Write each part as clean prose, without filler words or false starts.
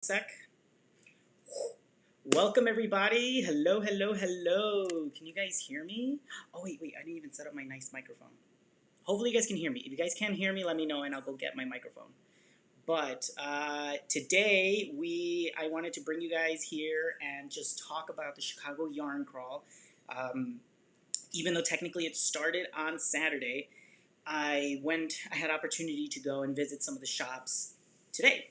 Sec. Welcome everybody. Hello, hello, hello. Can you guys hear me? Oh wait, I didn't even set up my nice microphone. Hopefully you guys can hear me. If you guys can't hear me, let me know and I'll go get my microphone. But today I wanted to bring you guys here and just talk about the Chicago Yarn Crawl. Even though technically it started on Saturday, I had opportunity to go and visit some of the shops today.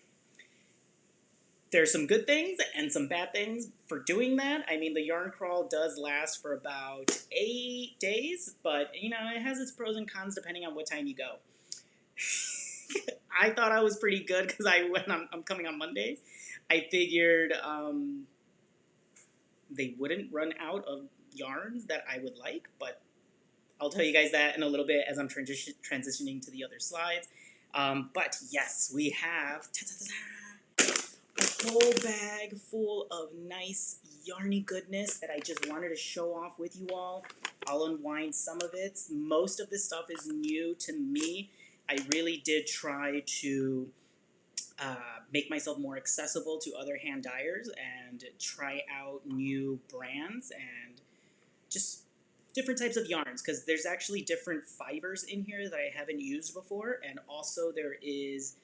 There's some good things and some bad things for doing that. I mean, the yarn crawl does last for about 8 days, but you know, it has its pros and cons depending on what time you go. I thought I was pretty good because I'm coming on Monday. I figured they wouldn't run out of yarns that I would like, but I'll tell you guys that in a little bit as I'm transitioning to the other slides. But yes, we have a whole bag full of nice yarny goodness that I just wanted to show off with you all. I'll unwind some of it. Most of this stuff is new to me. I really did try to make myself more accessible to other hand dyers and try out new brands and just different types of yarns, because there's actually different fibers in here that I haven't used before, and also there is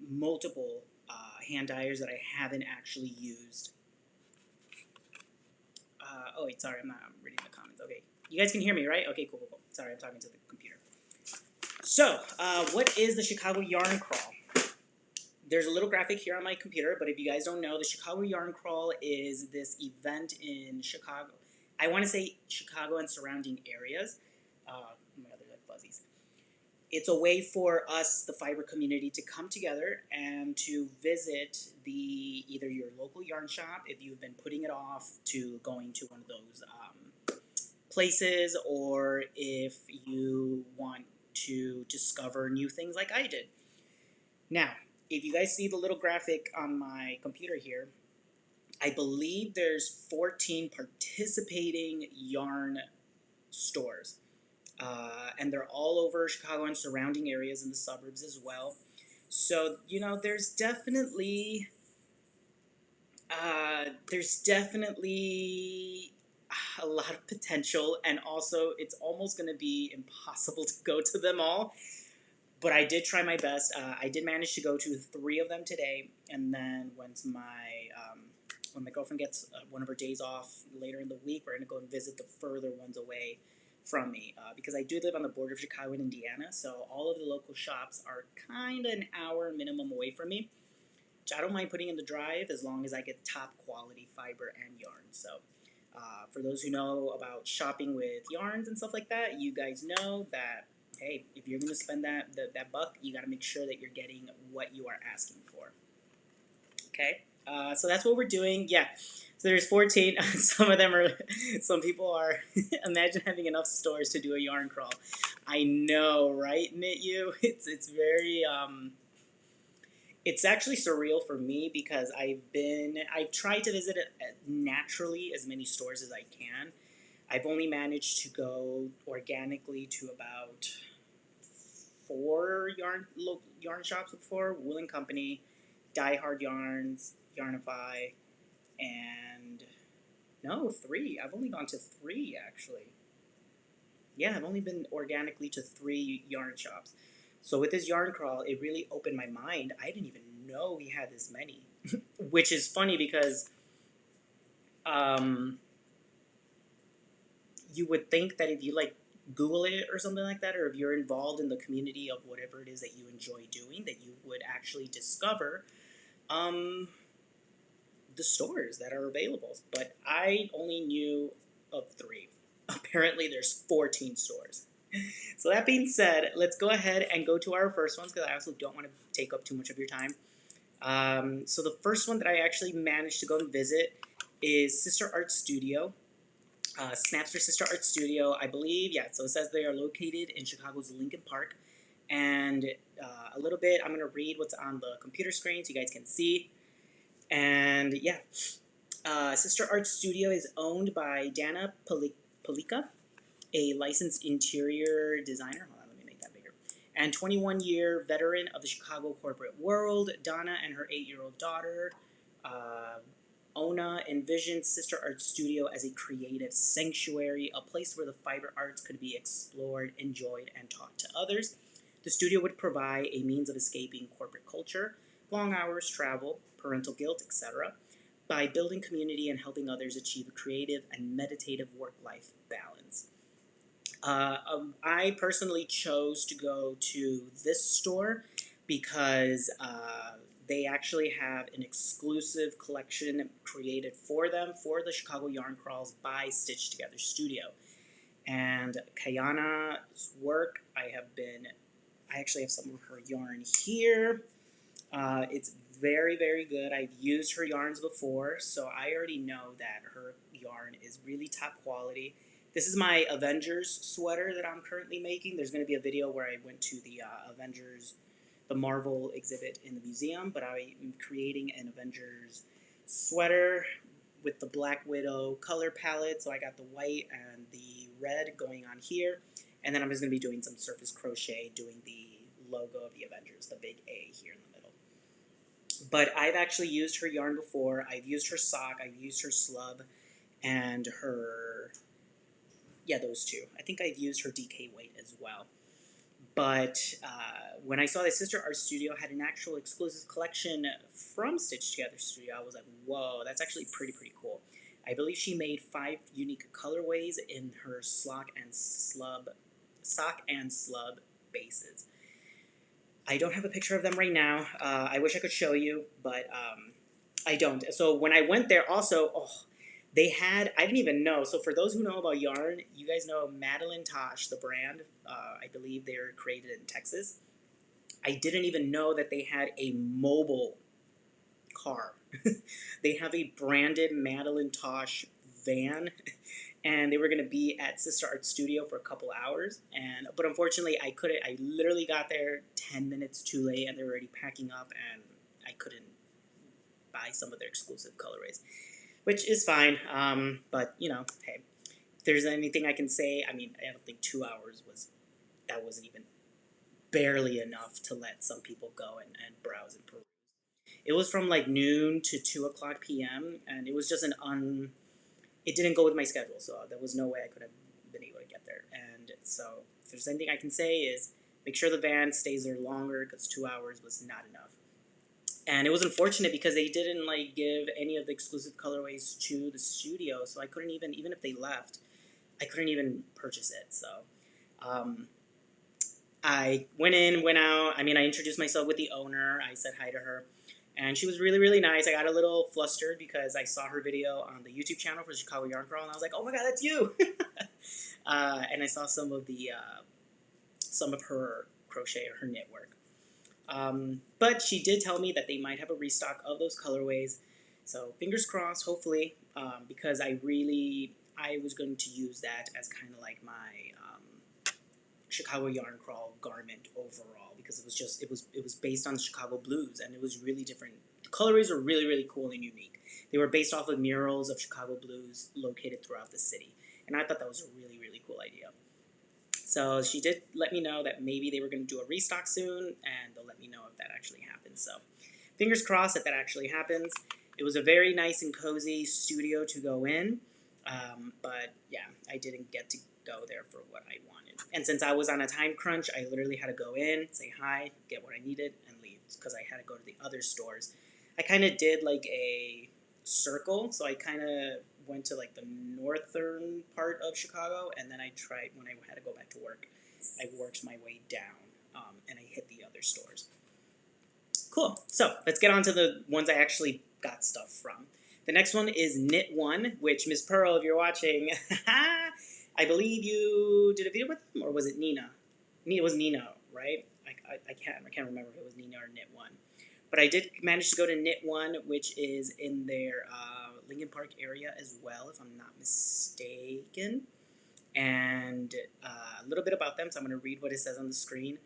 multiple hand dyers that I haven't actually used. Oh wait, sorry, I'm reading the comments. Okay, you guys can hear me, right? Okay, cool. Sorry, I'm talking to the computer. So, what is the Chicago Yarn Crawl? There's a little graphic here on my computer, but if you guys don't know, the Chicago Yarn Crawl is this event in Chicago. I want to say Chicago and surrounding areas. My other like fuzzies. It's a way for us, the fiber community, to come together and to visit the either your local yarn shop if you've been putting it off to going to one of those places, or if you want to discover new things like I did. Now, if you guys see the little graphic on my computer here, I believe there's 14 participating yarn stores. And they're all over Chicago and surrounding areas in the suburbs as well. So, there's definitely a lot of potential, and also it's almost going to be impossible to go to them all. But I did try my best. I did manage to go to 3 of them today, and then when my girlfriend gets one of her days off later in the week, we're gonna go and visit the further ones away from me, because I do live on the border of Chicago and Indiana, so all of the local shops are kind of an hour minimum away from me, which I don't mind putting in the drive as long as I get top quality fiber and yarn. So for those who know about shopping with yarns and stuff like that, you guys know that, hey, if you're going to spend that buck, you got to make sure that you're getting what you are asking for. Okay, so that's what we're doing. Yeah, so there's 14. Some people are, imagine having enough stores to do a yarn crawl. I know, right, Knit You? It's very, it's actually surreal for me because I've tried to visit naturally as many stores as I can. I've only managed to go organically to about 4 yarn shops before: Wool and Company, Die Hard Yarns, Yarnify, and no, 3. I've only gone to 3 actually. Yeah, I've only been organically to 3 yarn shops. So with this yarn crawl, it really opened my mind. I didn't even know we had this many, which is funny because um, you would think that if you like Google it or something like that, or if you're involved in the community of whatever it is that you enjoy doing, that you would actually discover um, the stores that are available. But I only knew of 3. Apparently, there's 14 stores. So that being said, let's go ahead and go to our first ones because I also don't want to take up too much of your time. So the first one that I actually managed to go and visit is Sister Art Studio. Snaps for Sister Art Studio, I believe. Yeah, so it says they are located in Chicago's Lincoln Park. And a little bit, I'm going to read what's on the computer screen so you guys can see. And yeah, Sister Art Studio is owned by Dana Palika, a licensed interior designer. Hold on, let me make that bigger. And 21-year veteran of the Chicago corporate world. Donna and her 8-year-old daughter, Ona, envisioned Sister Art Studio as a creative sanctuary, a place where the fiber arts could be explored, enjoyed, and taught to others. The studio would provide a means of escaping corporate culture, long hours, travel, parental guilt, etc., by building community and helping others achieve a creative and meditative work-life balance. I personally chose to go to this store because they actually have an exclusive collection created for them for the Chicago Yarn Crawls by Stitch Together Studio. And Kayana's work, I actually have some of her yarn here. It's very, very good. I've used her yarns before, so I already know that her yarn is really top quality. This is my Avengers sweater that I'm currently making. There's going to be a video where I went to the Avengers, the Marvel exhibit in the museum, but I am creating an Avengers sweater with the Black Widow color palette. So I got the white and the red going on here. And then I'm just going to be doing some surface crochet, doing the logo of the Avengers, the big A here in the middle. But I've actually used her yarn before. I've used her sock, I've used her slub, and her, yeah, those 2. I think I've used her DK weight as well. But when I saw that Sister Art Studio had an actual exclusive collection from Stitch Together Studio, I was like, whoa, that's actually pretty cool. I believe she made 5 unique colorways in her sock and slub bases. I don't have a picture of them right now. I wish I could show you, but I don't. So when I went there also, They had, I didn't even know. So for those who know about yarn, you guys know Madeline Tosh, the brand. I believe they were created in Texas. I didn't even know that they had a mobile car. They have a branded Madeline Tosh van, and they were going to be at Sister Art Studio for a couple hours. But unfortunately, I couldn't. I literally got there 10 minutes too late, and they were already packing up, and I couldn't buy some of their exclusive colorways, which is fine. But hey, if there's anything I can say, I mean, I don't think 2 hours wasn't even barely enough to let some people go and browse and peruse. It was from like noon to 2 o'clock p.m. and it was just it didn't go with my schedule, so there was no way I could have been able to get there. And so, if there's anything I can say is make sure the van stays there longer because 2 hours was not enough. And it was unfortunate because they didn't like give any of the exclusive colorways to the studio, so I couldn't even if they left, I couldn't even purchase it. So um, I went in, went out. I mean, I introduced myself with the owner. I said hi to her, and she was really, really nice. I got a little flustered because I saw her video on the YouTube channel for Chicago Yarn Crawl, and I was like, "Oh my God, that's you!" And I saw some of her crochet or her knit work. But she did tell me that they might have a restock of those colorways. So fingers crossed, hopefully, because I was going to use that as kind of like my Chicago Yarn Crawl garment overall because it was based on the Chicago blues and it was really different. The colorways were really, really cool and unique. They were based off of murals of Chicago blues located throughout the city, and I thought that was a really, really cool idea. So she did let me know that maybe they were going to do a restock soon, and they'll let me know if that actually happens. So fingers crossed that actually happens. It was a very nice and cozy studio to go in, but yeah, I didn't get to go there for what I wanted. And since I was on a time crunch, I literally had to go in, say hi, get what I needed, and leave because I had to go to the other stores. I kind of did like a circle, so I kind of went to like the northern part of Chicago, and then I tried when I had to go back to work. I worked my way down, and I hit the other stores. Cool. So let's get on to the ones I actually got stuff from. The next one is Knit One, which Miss Pearl, if you're watching, I believe you did a video with them, or was it Nina? It was Nina, right? I can't remember if it was Nina or Knit One. But I did manage to go to Knit One, which is in their Lincoln Park area as well, if I'm not mistaken. And a little bit about them, so I'm going to read what it says on the screen.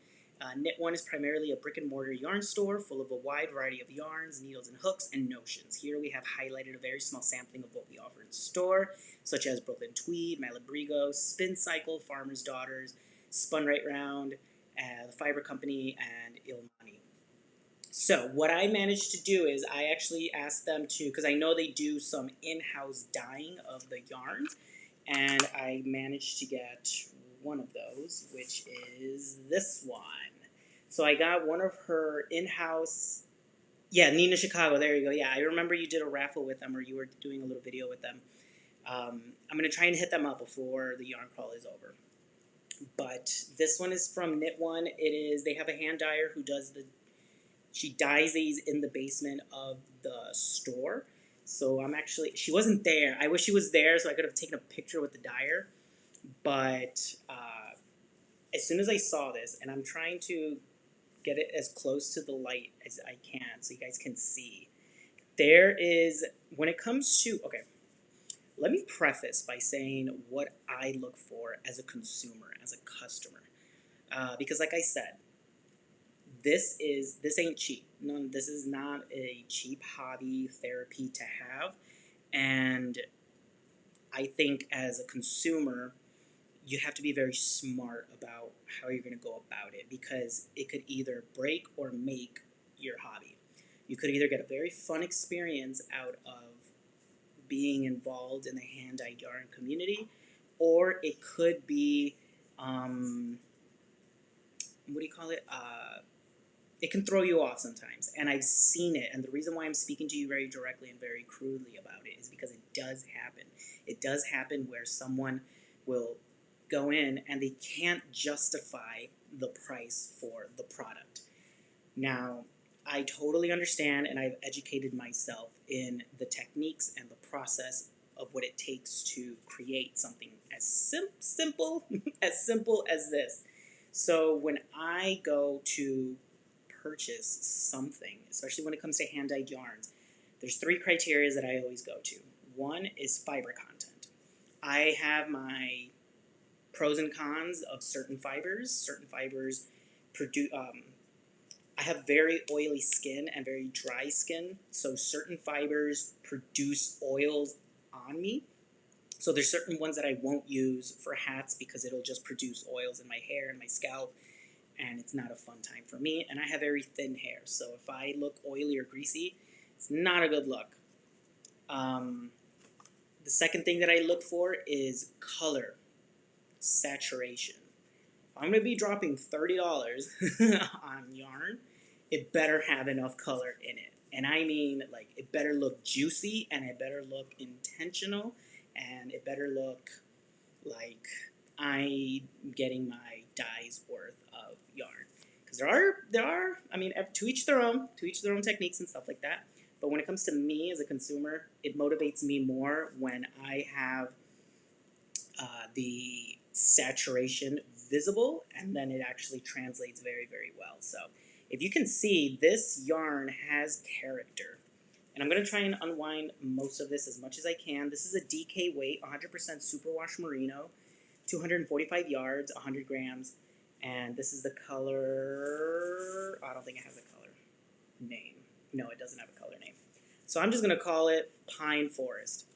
Knit One is primarily a brick and mortar yarn store full of a wide variety of yarns, needles and hooks, and notions. Here we have highlighted a very small sampling of what we offer in store, such as Brooklyn Tweed, Malabrigo, Spin Cycle, Farmer's Daughters, Spun Right Round, the Fiber Company, and Ilmani. So what I managed to do is I actually asked them to, because I know they do some in-house dyeing of the yarns, and I managed to get one of those, which is this one. So I got one of her in-house, yeah, Nina Chicago, there you go. Yeah, I remember you did a raffle with them, or you were doing a little video with them. I'm going to try and hit them up before the yarn crawl is over. But this one is from Knit One. They have a hand dyer who does she dyes these in the basement of the store. So she wasn't there. I wish she was there so I could have taken a picture with the dyer. But as soon as I saw this, and I'm trying to get it as close to the light as I can so you guys can see, when it comes to, okay, let me preface by saying what I look for as a consumer, as a customer. Because like I said, this ain't cheap. This is not a cheap hobby therapy to have. And I think as a consumer, you have to be very smart about how you're going to go about it because it could either break or make your hobby. You could either get a very fun experience out of being involved in the hand-dyed yarn community, or it could be, what do you call it? It can throw you off sometimes, and I've seen it. And the reason why I'm speaking to you very directly and very crudely about it is because it does happen. It does happen where someone will go in and they can't justify the price for the product. Now, I totally understand, and I've educated myself in the techniques and the process of what it takes to create something as simple as simple as this. So when I go to purchase something, especially when it comes to hand-dyed yarns, there's three criteria that I always go to. One is fiber content. I have my pros and cons of certain fibers. Certain fibers produce. I have very oily skin and very dry skin, so certain fibers produce oils on me. So there's certain ones that I won't use for hats because it'll just produce oils in my hair and my scalp, and it's not a fun time for me. And I have very thin hair, so if I look oily or greasy, it's not a good look. The second thing that I look for is color, saturation. If I'm going to be dropping $30 on yarn, it better have enough color in it. And I mean, like, it better look juicy, and it better look intentional, and it better look like I'm getting my dye's worth of yarn. Because there are, I mean, to each their own techniques and stuff like that. But when it comes to me as a consumer, it motivates me more when I have the saturation visible, and then it actually translates very, very well. So if you can see, this yarn has character. And I'm going to try and unwind most of this as much as I can. This is a DK weight, 100% superwash merino, 245 yards, 100 grams. And this is the color, I don't think it has a color name. No, it doesn't have a color name. So I'm just going to call it Pine Forest.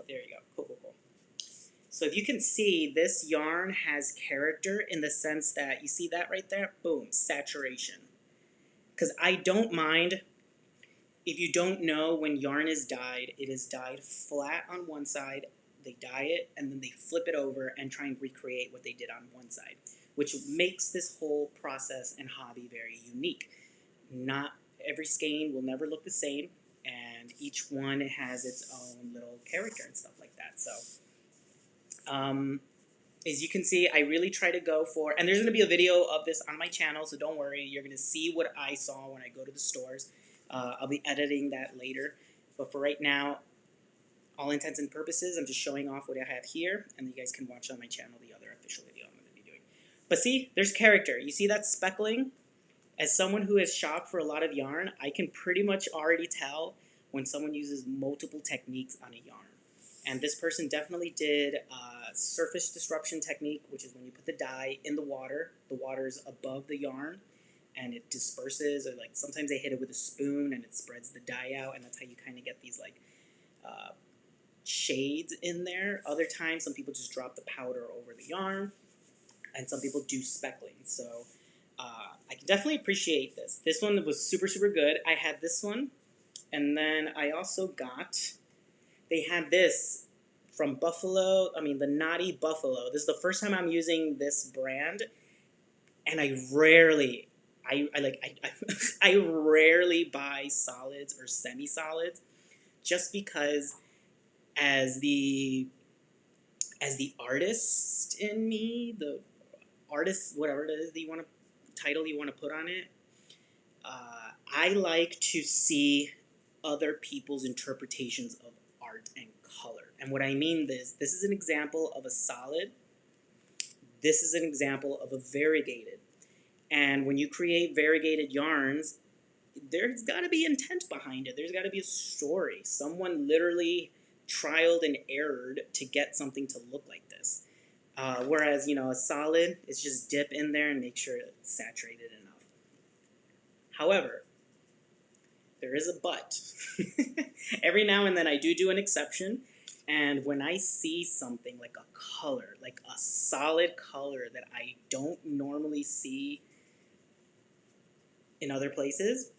There you go. Cool. So if you can see, this yarn has character in the sense that, you see that right there? Boom, saturation. Because I don't mind, if you don't know, when yarn is dyed, it is dyed flat on one side, they dye it, and then they flip it over and try and recreate what they did on one side, which makes this whole process and hobby very unique. Not every skein will never look the same, and each one has its own little character and stuff like that. So, as you can see, I really try to go for, and there's going to be a video of this on my channel, so don't worry, you're going to see what I saw when I go to the stores. I'll be editing that later, but for right now, all intents and purposes, I'm just showing off what I have here, and you guys can watch on my channel the other official video I'm going to be doing. But see, there's character. You see that speckling? As someone who has shopped for a lot of yarn, I can pretty much already tell when someone uses multiple techniques on a yarn. And this person definitely did a surface disruption technique, which is when you put the dye in the water is above the yarn, and it disperses, or like sometimes they hit it with a spoon and it spreads the dye out, and that's how you kind of get these like shades in there. Other times, some people just drop the powder over the yarn, and some people do speckling. So I can definitely appreciate this. This one was super, super good. I had this one, and then I also got, they had this from Buffalo, the Knotty Buffalo. This is the first time I'm using this brand, and I rarely buy solids or semi-solids, just because as the artist in me, the artist, whatever it is that you want to, title you want to put on it, I like to see other people's interpretations of art and color. And what I mean is, this is an example of a solid. This is an example of a variegated. And when you create variegated yarns, there's got to be intent behind it. There's got to be a story. Someone literally trialed and errored to get something to look like this. Whereas, a solid is just dip in there and make sure it's saturated enough. However, there is a but. Every now and then I do an exception, and when I see something like a color, like a solid color that I don't normally see in other places,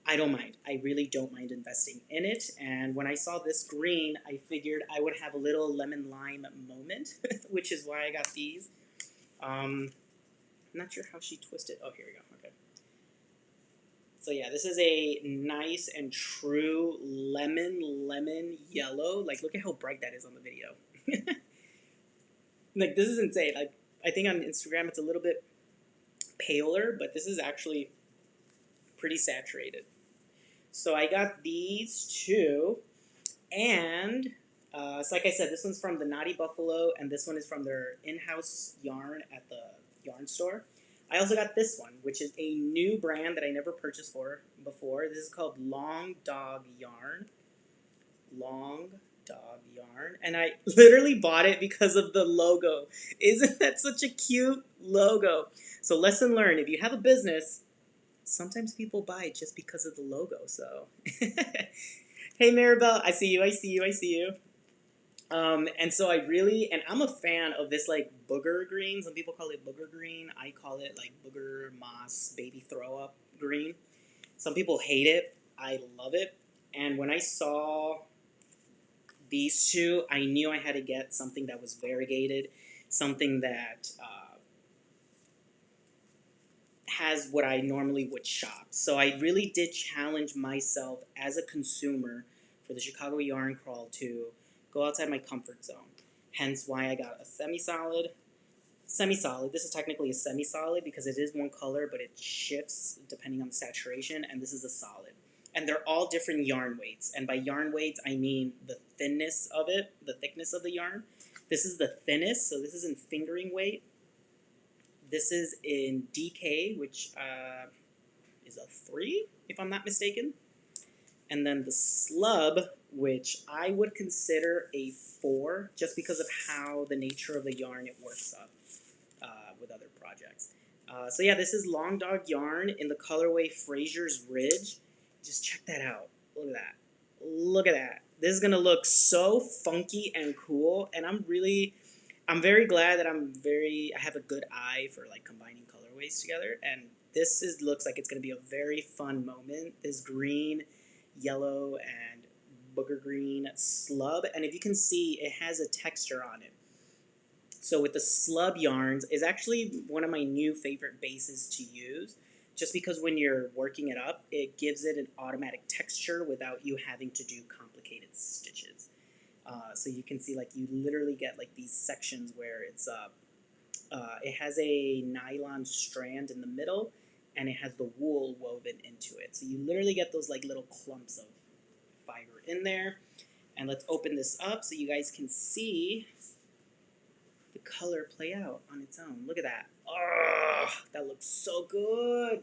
I don't mind. I really don't mind investing in it. And when I saw this green, I figured I would have a little lemon lime moment, which is why I got these. I'm not sure how she twisted. Oh, here we go. Okay. So yeah, this is a nice and true lemon yellow. Like, look at how bright that is on the video. Like, this is insane. Like, I think on Instagram it's a little bit paler, but this is actually pretty saturated. So I got these two, and so like I said, this one's from the Naughty Buffalo, and this one is from their in-house yarn at the yarn store. I also got this one, which is a new brand that I never purchased for before. This is called Long Dog Yarn. Long Dog Yarn. And I literally bought it because of the logo. Isn't that such a cute logo? So lesson learned, if you have a business, sometimes people buy it just because of the logo. So hey Maribel, I see you, I see you, I see you. And so I really, and I'm a fan of this like booger green. Some people call it booger green. I call it like booger moss baby throw up green. Some people hate it. I love it. And when I saw these two, I knew I had to get something that was variegated, something that has what I normally would shop. So I really did challenge myself as a consumer for the Chicago Yarn Crawl to go outside my comfort zone. Hence why I got a semi-solid. Semi-solid. This is technically a semi-solid because it is one color, but it shifts depending on the saturation, and this is a solid. And they're all different yarn weights. And by yarn weights, I mean the thinness of it, the thickness of the yarn. This is the thinnest, so this is in fingering weight. This is in DK, which is a 3, if I'm not mistaken. And then the slub, which I would consider a 4, just because of how the nature of the yarn it works up with other projects. So yeah, this is Long Dog Yarn in the colorway Fraser's Ridge. Just check that out. Look at that. Look at that. This is gonna look so funky and cool, and I'm very glad that I have a good eye for like combining colorways together, and this looks like it's gonna be a very fun moment. This green, yellow, and booger green slub, and if you can see, it has a texture on it. So with the slub yarns, is actually one of my new favorite bases to use, just because when you're working it up, it gives it an automatic texture without you having to do complicated stitches. So you can see like you literally get like these sections where it has a nylon strand in the middle, and it has the wool woven into it. So you literally get those like little clumps of fiber in there. And let's open this up so you guys can see the color play out on its own. Look at that. Oh, that looks so good.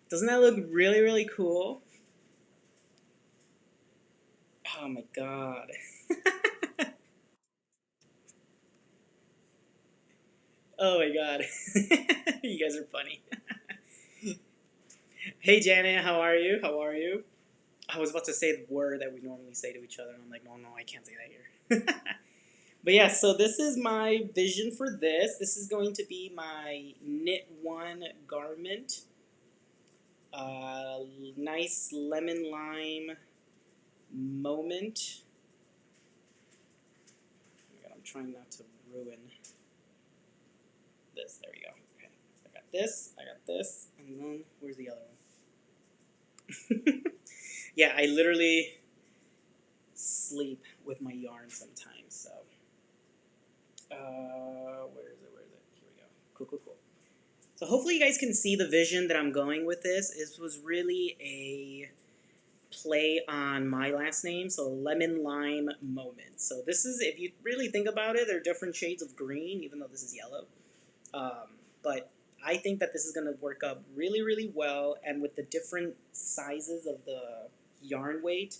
Doesn't that look really, really cool? Oh my god. Oh my god. You guys are funny. Hey Janet, how are you? How are you? I was about to say the word that we normally say to each other, and I'm like, no, I can't say that here. But yeah, so this is my vision for this. This is going to be my knit one garment. Nice lemon lime moment. Oh my god, I'm trying not to ruin this. There we go. Okay, so I got this, and then where's the other one? Yeah, I literally sleep with my yarn sometimes. So, where is it? Where is it? Here we go. Cool, cool, cool. So hopefully you guys can see the vision that I'm going with this. This was really a play on my last name, so lemon lime moment. So this is, if you really think about it, they're different shades of green, even though this is yellow. But I think that this is going to work up really, really well, and with the different sizes of the yarn weight,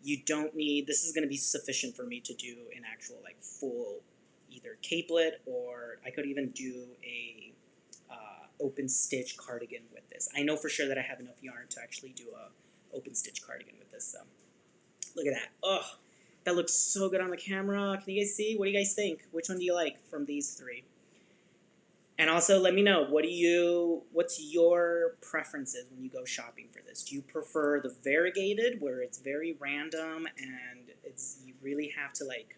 you don't need, this is going to be sufficient for me to do an actual like full either capelet, or I could even do a open stitch cardigan with this. I know for sure that I have enough yarn to actually do a open stitch cardigan with this. So look at that. Oh, that looks so good on the camera. Can you guys see? What do you guys think? Which one do you like from these three? And also let me know, what's your preferences when you go shopping for this? Do you prefer the variegated, where it's very random and you really have to like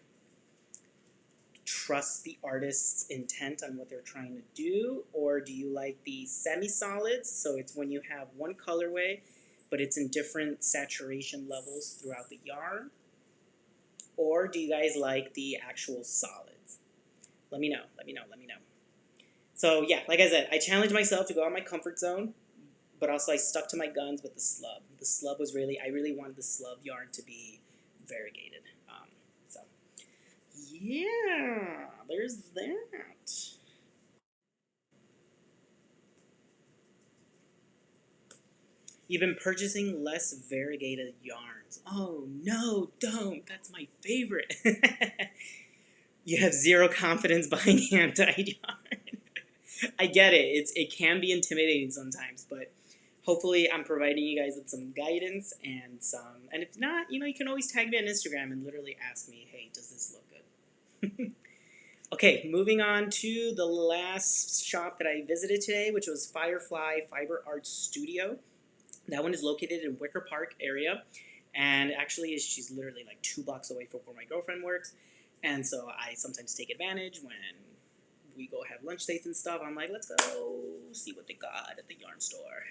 trust the artist's intent on what they're trying to do? Or do you like the semi-solids, so it's when you have one colorway but it's in different saturation levels throughout the yarn? Or do you guys like the actual solids? Let me know, let me know, let me know. So yeah, like I said, I challenged myself to go out of my comfort zone, but also I stuck to my guns with the slub. The slub was really, I really wanted the slub yarn to be variegated. So, yeah, there's that. You've been purchasing less variegated yarns. Oh no, don't. That's my favorite. You have zero confidence buying hand-dyed yarn. I get it. It can be intimidating sometimes, but hopefully I'm providing you guys with some guidance and some. And if not, you can always tag me on Instagram and literally ask me, hey, does this look good? Okay, moving on to the last shop that I visited today, which was Firefly Fiber Arts Studio. That one is located in Wicker Park area, and actually she's literally like 2 blocks away from where my girlfriend works, and so I sometimes take advantage when we go have lunch dates and stuff. I'm like, let's go see what they got at the yarn store.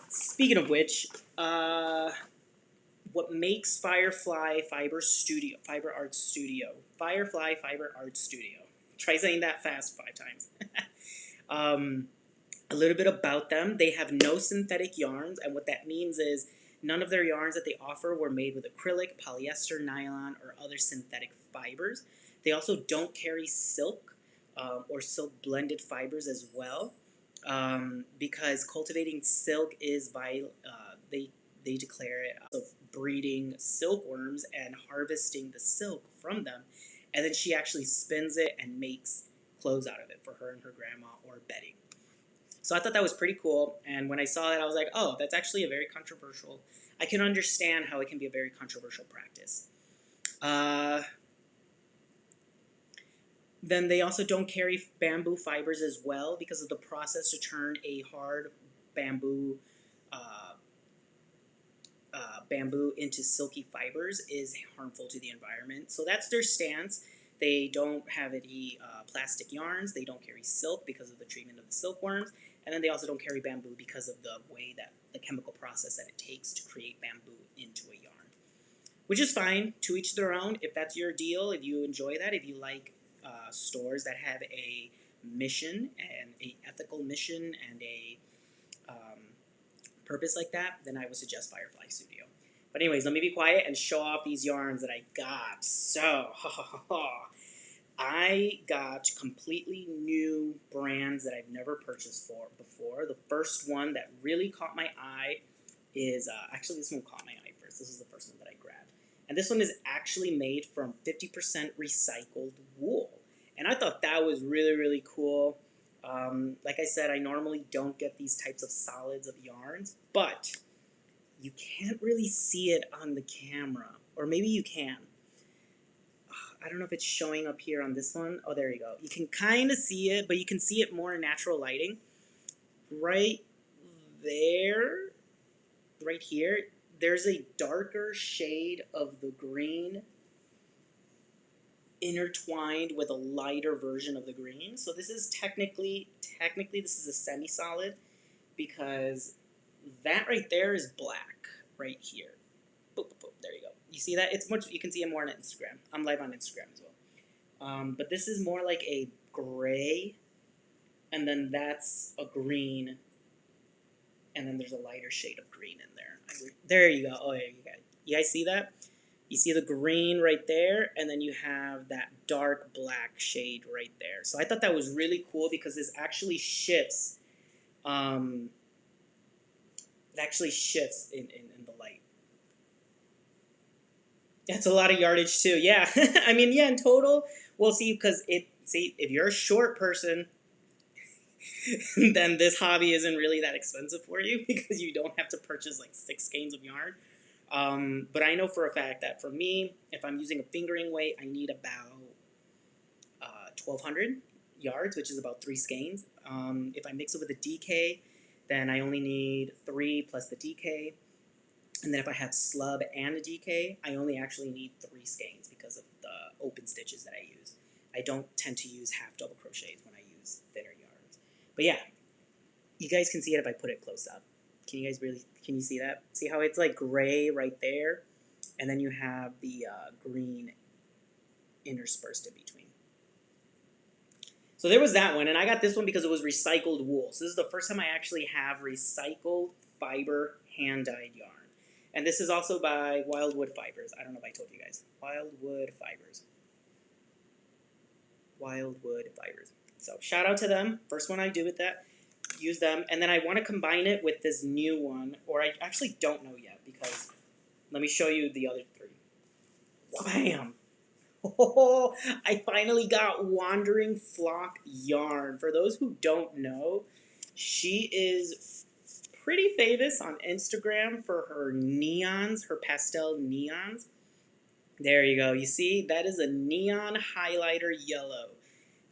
Speaking of which, what makes Firefly Fiber Arts Studio, Firefly Fiber Arts Studio. Try saying that fast 5 times. A little bit about them. They have no synthetic yarns, and what that means is none of their yarns that they offer were made with acrylic, polyester, nylon, or other synthetic fibers. They also don't carry silk or silk blended fibers as well, because cultivating silk is they declare it of breeding silkworms and harvesting the silk from them, and then she actually spins it and makes clothes out of it for her and her grandma or bedding. So I thought that was pretty cool, and when I saw that, I was like, oh, that's actually a very controversial. I can understand how it can be a very controversial practice. Then they also don't carry bamboo fibers as well because of the process to turn a hard bamboo bamboo into silky fibers is harmful to the environment. So that's their stance. They don't have any plastic yarns. They don't carry silk because of the treatment of the silkworms. And then they also don't carry bamboo because of the way that the chemical process that it takes to create bamboo into a yarn. Which is fine, to each their own. If that's your deal, if you enjoy that, if you like stores that have a mission and a ethical mission and a purpose like that, then I would suggest Firefly Studio. But anyways, let me be quiet and show off these yarns that I got. So, I got completely new brands that I've never purchased before. The first one that really caught my eye is, actually this one caught my eye first. This is the first one that I grabbed. And this one is actually made from 50% recycled wool. And I thought that was really, really cool. Like I said, I normally don't get these types of solids of yarns, but you can't really see it on the camera. Or maybe you can. I don't know if it's showing up here on this one. Oh, there you go. You can kind of see it, but you can see it more in natural lighting. Right there, right here, there's a darker shade of the green intertwined with a lighter version of the green. So this is technically this is a semi-solid because that right there is black right here. Boop, boop, boop. There you go. You see that? It's much. You can see it more on Instagram. I'm live on Instagram as well. But this is more like a gray, and then that's a green, and then there's a lighter shade of green in there. There you go. Oh, yeah, you guys see that? You see the green right there, and then you have that dark black shade right there. So I thought that was really cool because this actually shifts. It actually shifts in the light. That's a lot of yardage too. Yeah, I mean, yeah, in total, we'll see because if you're a short person, then this hobby isn't really that expensive for you because you don't have to purchase like 6 skeins of yarn. But I know for a fact that for me, if I'm using a fingering weight, I need about 1,200 yards, which is about 3 skeins. If I mix it with a DK, then I only need 3 plus the DK. And then if I have slub and a DK, I only actually need 3 skeins because of the open stitches that I use. I don't tend to use half double crochets when I use thinner yarns. But yeah, you guys can see it if I put it close up. Can you see that? See how it's like gray right there? And then you have the green interspersed in between. So there was that one, and I got this one because it was recycled wool. So this is the first time I actually have recycled fiber hand-dyed yarn. And this is also by Wildwood Fibers. I don't know if I told you guys. Wildwood Fibers. Wildwood Fibers. So shout out to them. First one I do with that. Use them. And then I want to combine it with this new one. Or I actually don't know yet because let me show you the other three. Wham! Oh, I finally got Wandering Flock yarn. For those who don't know, she is pretty famous on Instagram for her neons, her pastel neons. There you go. You see, that is a neon highlighter yellow.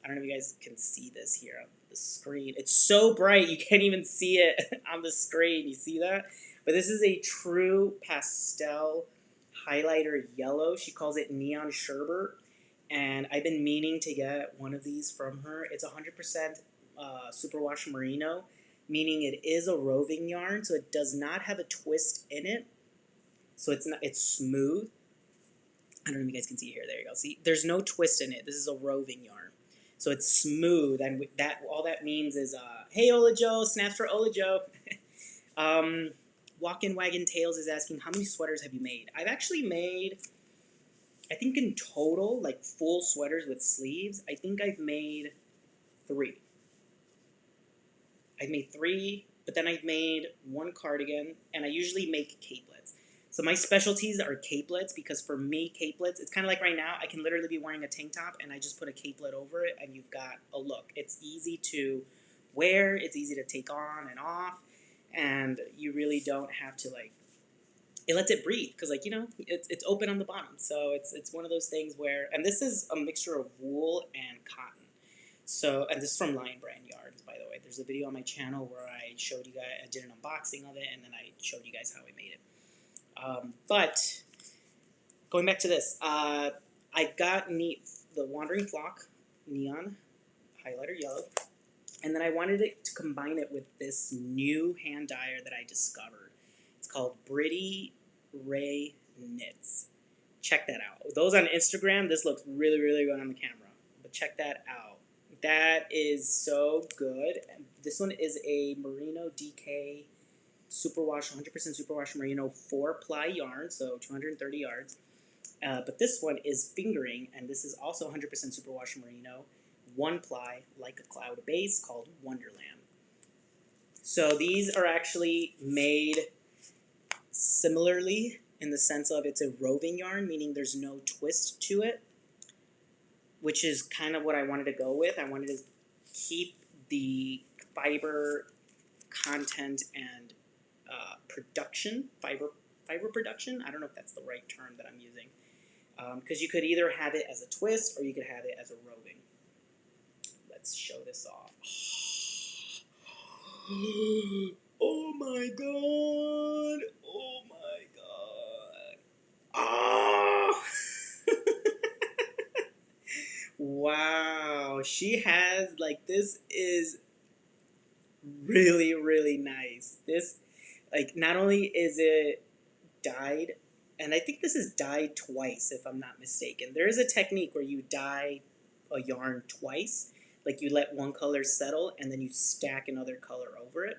I don't know if you guys can see this here on the screen. It's so bright you can't even see it on the screen. You see that? But this is a true pastel highlighter yellow. She calls it Neon Sherbet. And I've been meaning to get one of these from her. It's 100% superwash merino, meaning it is a roving yarn, so it does not have a twist in it. So it's smooth. I don't know if you guys can see here. There you go. See, there's no twist in it. This is a roving yarn. So it's smooth, and that all that means is, hey, Ola Joe, snaps for Ola Joe. Walk-in Wagon Tails is asking, how many sweaters have you made? I've actually made, I think in total, like full sweaters with sleeves, I think I've made 3. I've made 3, but then I've made 1 cardigan, and I usually make capelets. So my specialties are capelets because for me, capelets, it's kind of like right now, I can literally be wearing a tank top and I just put a capelet over it and you've got a look. It's easy to wear, it's easy to take on and off, and you really don't have to like, it lets it breathe because like, you know, it's open on the bottom. So it's one of those things where, and this is a mixture of wool and cotton. So, and this is from Lion Brand Yarns, by the way. There's a video on my channel where I showed you guys, I did an unboxing of it, and then I showed you guys how I made it. But going back to this, I got the Wandering Flock Neon Highlighter Yellow, and then I wanted it to combine it with this new hand dyer that I discovered. It's called Britty Ray Knits. Check that out. Those on Instagram, this looks really, really good on the camera, but check that out. That is so good. This one is a Merino DK superwash, 100% superwash merino 4-ply yarn, so 230 yards. But this one is fingering, and this is also 100% superwash merino, 1-ply, like a cloud base, called Wonderland. So these are actually made similarly in the sense of it's a roving yarn, meaning there's no twist to it, which is kind of what I wanted to go with. I wanted to keep the fiber content and production, fiber production. I don't know if that's the right term that I'm using. Because you could either have it as a twist or you could have it as a roving. Let's show this off. Oh my god! Oh my god! Oh! Wow, she has, like, this is really, really nice. This, like, not only is it dyed, and I think this is dyed twice, if I'm not mistaken. There is a technique where you dye a yarn twice. Like, you let one color settle, and then you stack another color over it.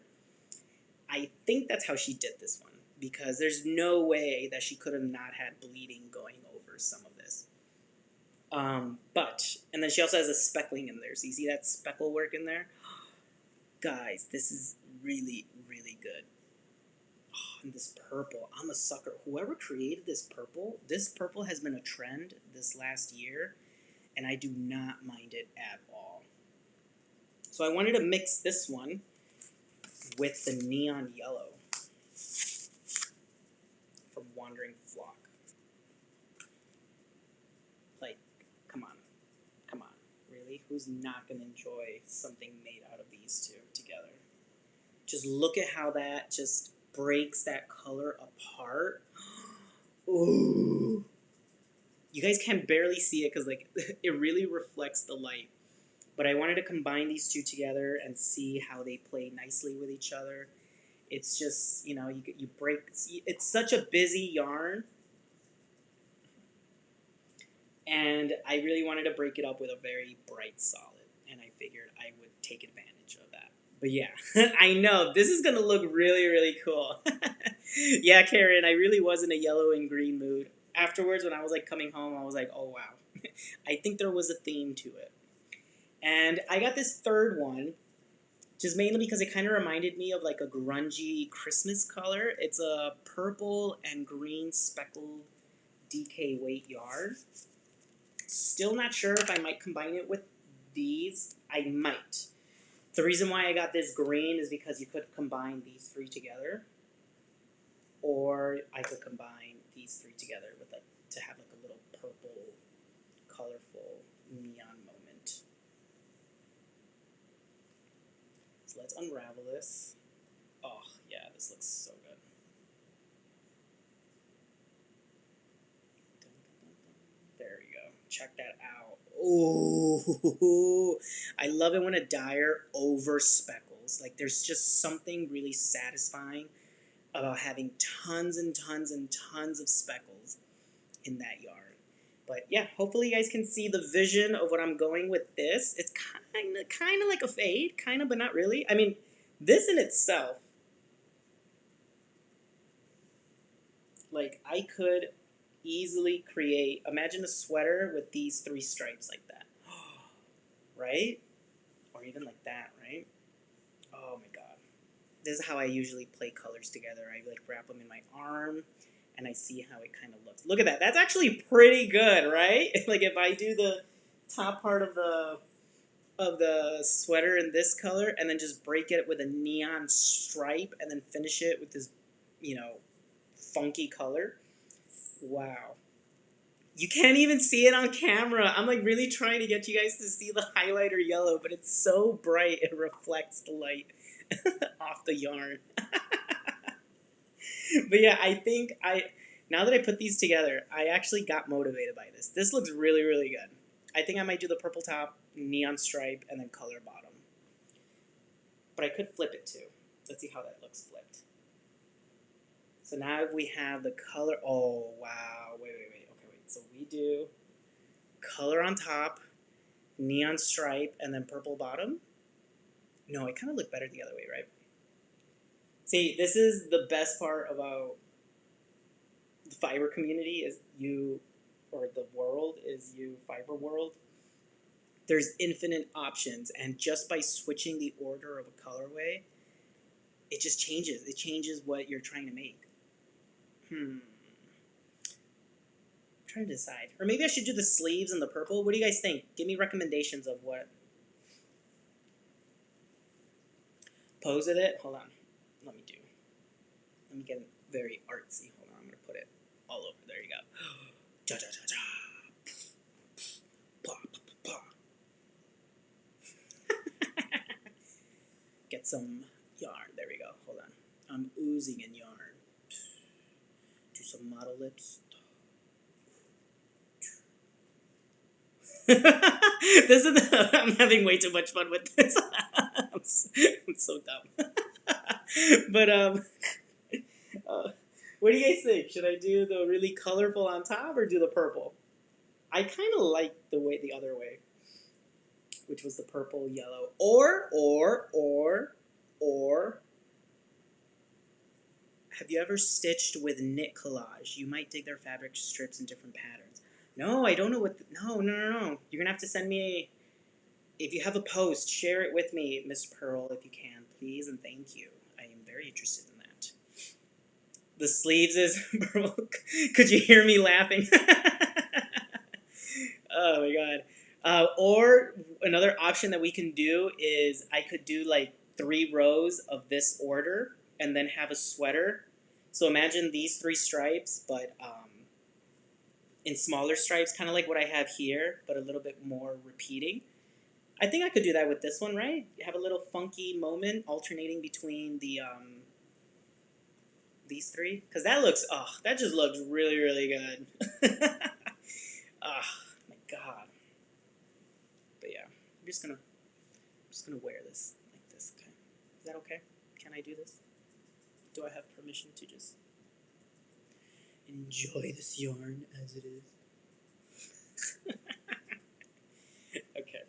I think that's how she did this one, because there's no way that she could have not had bleeding going over some of this. And then she also has a speckling in there. So you see that speckle work in there? Guys, this is really, really good. Oh, and this purple, I'm a sucker. Whoever created this purple has been a trend this last year, and I do not mind it at all. So I wanted to mix this one with the neon yellow from Wandering Flock. Like, come on. Come on. Really? Who's not going to enjoy something made out of these two together? Just look at how that just breaks that color apart. Ooh. You guys can barely see it because like it really reflects the light. But I wanted to combine these two together and see how they play nicely with each other. It's just, you know, you break, it's such a busy yarn. And I really wanted to break it up with a very bright solid. and I figured I would take advantage of that. But yeah, I know this is gonna look really, really cool. Yeah, Karen, I really was in a yellow and green mood. Afterwards, when I was like coming home, I was like, oh wow, I think there was a theme to it. And I got this third one, just mainly because it kind of reminded me of like a grungy Christmas color. It's a purple and green speckled DK weight yarn. Still not sure if I might combine it with these. I might. The reason why I got this green is because you could combine these three together, or I could combine these three together with to have like a little purple, colorful neon moment. So let's unravel this. Oh yeah, this looks so good. There we go. Check that out. Oh, I love it when a dyer over speckles. Like there's just something really satisfying about having tons and tons and tons of speckles in that yarn. But yeah, hopefully you guys can see the vision of what I'm going with this. It's kind of like a fade, kind of, but not really. I mean, this in itself, like I could easily create. Imagine a sweater with these three stripes like that, right? Or even like that, right? Oh my god. This is how I usually play colors together. I like wrap them in my arm and I see how it kind of looks. Look at that. That's actually pretty good, right? Like if I do the top part of the sweater in this color and then just break it with a neon stripe and then finish it with this, you know, funky color. Wow. You can't even see it on camera. I'm like really trying to get you guys to see the highlighter yellow, but it's so bright it reflects the light off the yarn. But yeah, I think now that I put these together, I actually got motivated by this. This looks really, really good. I think I might do the purple top, neon stripe, and then color bottom. But I could flip it too. Let's see how that looks flipped. So now we have the color. Oh, wow. Wait. Okay, wait. So we do color on top, neon stripe, and then purple bottom. No, it kind of looked better the other way, right? See, this is the best part about the fiber community is you, or the world is you, fiber world. There's infinite options, and just by switching the order of a colorway, it just changes. It changes what you're trying to make. I'm trying to decide. Or maybe I should do the sleeves and the purple. What do you guys think? Give me recommendations of what. Pose with it? Hold on. Let me get very artsy. Hold on, I'm going to put it all over. There you go. Ja, ja, ja, ja. Get some yarn. There we go. Hold on. I'm oozing in yarn. Do some model lips. This is I'm having way too much fun with this. I'm so dumb. But what do you guys think? Should I do the really colorful on top or do the purple? I kind of like the other way, which was the purple, yellow, or have you ever stitched with Knit Collage? You might dig their fabric strips in different patterns. No, I don't know what. No. You're gonna have to send me. If you have a post, share it with me, Miss Pearl, if you can, please, and thank you. I am very interested in that. The sleeves is purple. Could you hear me laughing? Oh my god. Or another option that we can do is I could do like 3 rows of this order and then have a sweater. So imagine these 3 stripes, but in smaller stripes, kind of like what I have here, but a little bit more repeating. I think I could do that with this one, right? Have a little funky moment alternating between the these 3, because that just looks really, really good. Oh my god. But yeah, I'm just gonna wear this like this. Okay, is that okay? Can I do this? Do I have permission to just enjoy this yarn as it is? Okay.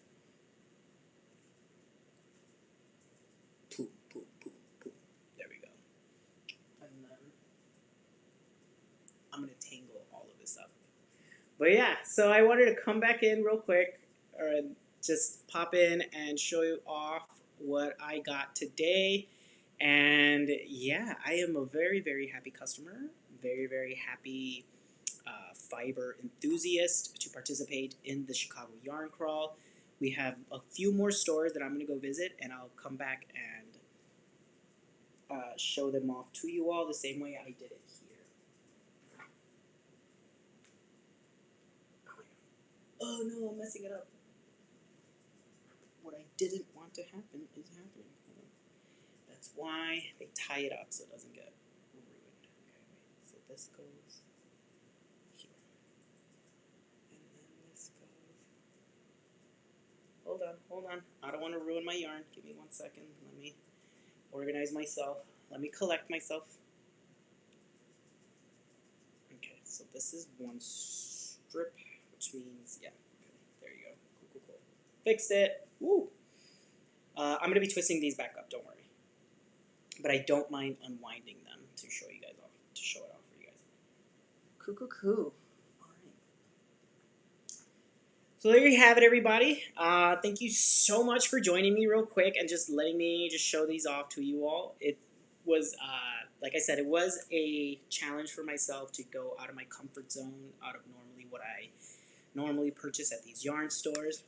this up. But yeah, so I wanted to come back in real quick, or just pop in and show you off what I got today. And yeah, I am a very, very happy customer. Very, very happy fiber enthusiast to participate in the Chicago Yarn Crawl. We have a few more stores that I'm going to go visit, and I'll come back and show them off to you all the same way I did it here. Oh no, I'm messing it up. What I didn't want to happen is happening. That's why they tie it up so it doesn't get ruined. Okay, wait. So this goes here. And then this goes. Hold on. I don't want to ruin my yarn. Give me 1 second. Let me organize myself. Let me collect myself. Okay, so this is one strip, which means, yeah, okay, there you go. Cool. Fixed it. Woo! I'm going to be twisting these back up, don't worry. But I don't mind unwinding them to show you guys off, to show it off for you guys. Cool. Alright. So there you have it, everybody. Thank you so much for joining me real quick and just letting me just show these off to you all. It was, like I said, it was a challenge for myself to go out of my comfort zone, out of normally what I normally purchase at these yarn stores.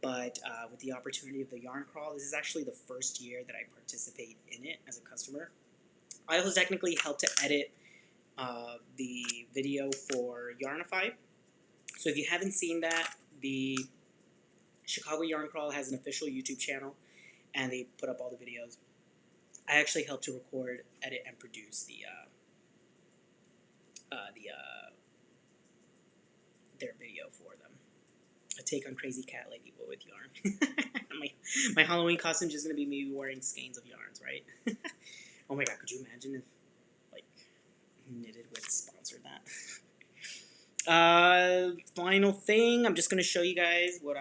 But with the opportunity of the Yarn Crawl, this is actually the first year that I participate in it as a customer. I also technically helped to edit the video for Yarnify. So if you haven't seen that, the Chicago Yarn Crawl has an official YouTube channel, and they put up all the videos. I actually helped to record, edit, and produce their video for them. A take on Crazy Cat Lady, but with yarn. my Halloween costume is just gonna be me wearing skeins of yarns, right? Oh my god, could you imagine if like Knitted Wit sponsored that? Final thing, I'm just gonna show you guys what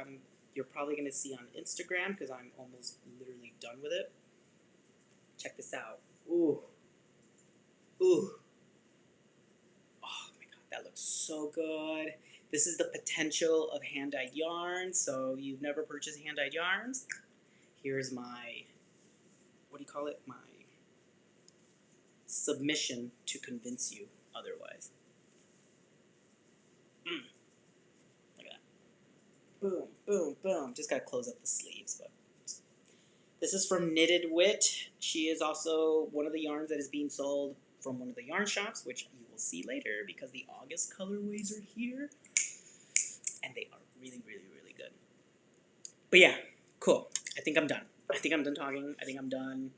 you're probably gonna see on Instagram because I'm almost literally done with it. Check this out. Ooh. Oh my god, that looks so good. This is the potential of hand-dyed yarn. So you've never purchased hand-dyed yarns? Here's my, what do you call it? My submission to convince you otherwise. Look at that. Boom. Just gotta close up the sleeves, but this is from Knitted Wit. She is also one of the yarns that is being sold from one of the yarn shops, which you will see later because the August colorways are here. And they are really good. But yeah, cool. I think I'm done. I think I'm done talking. I think I'm done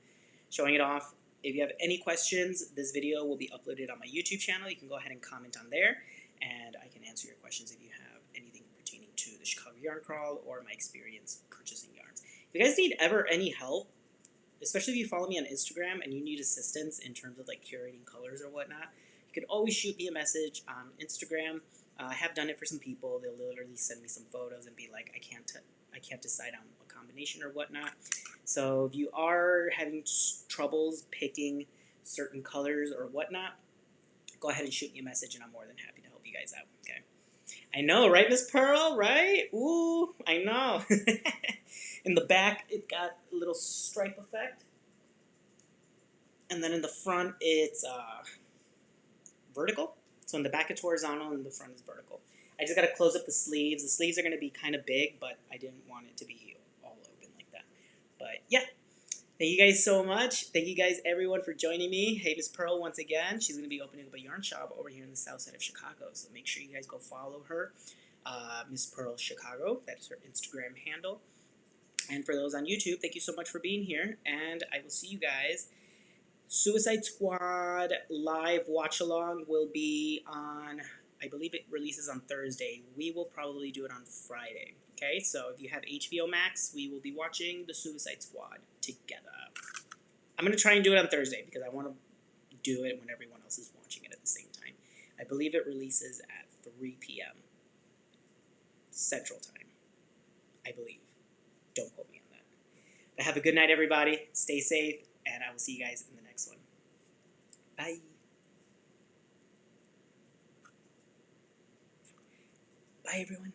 showing it off. If you have any questions, this video will be uploaded on my YouTube channel. You can go ahead and comment on there, and I can answer your questions if you have anything pertaining to the Chicago Yarn Crawl or my experience purchasing yarns. If you guys need ever any help, especially if you follow me on Instagram and you need assistance in terms of like curating colors or whatnot, you can always shoot me a message on Instagram. I have done it for some people. They'll literally send me some photos and be like, I can't decide on a combination or whatnot. So if you are having troubles picking certain colors or whatnot, go ahead and shoot me a message and I'm more than happy to help you guys out, okay? I know, right, Miss Pearl, right? Ooh, I know. In the back, it got a little stripe effect. And then in the front, it's vertical. So in the back it's horizontal and the front is vertical. I just got to close up the sleeves. The sleeves are going to be kind of big, but I didn't want it to be all open like that. But yeah, thank you guys so much. Thank you guys, everyone, for joining me. Hey, Miss Pearl, once again. She's going to be opening up a yarn shop over here in the south side of Chicago. So make sure you guys go follow her, Miss Pearl Chicago. That is her Instagram handle. And for those on YouTube, thank you so much for being here. And I will see you guys. Suicide Squad live watch along will be on, I believe it releases on Thursday. We will probably do it on Friday. Okay, so if you have HBO Max, we will be watching the Suicide Squad together. I'm going to try and do it on Thursday because I want to do it when everyone else is watching it at the same time. I believe it releases at 3 p.m. Central Time. I believe. Don't quote me on that. But have a good night, everybody. Stay safe, and I will see you guys in the next one. Bye. Bye, everyone.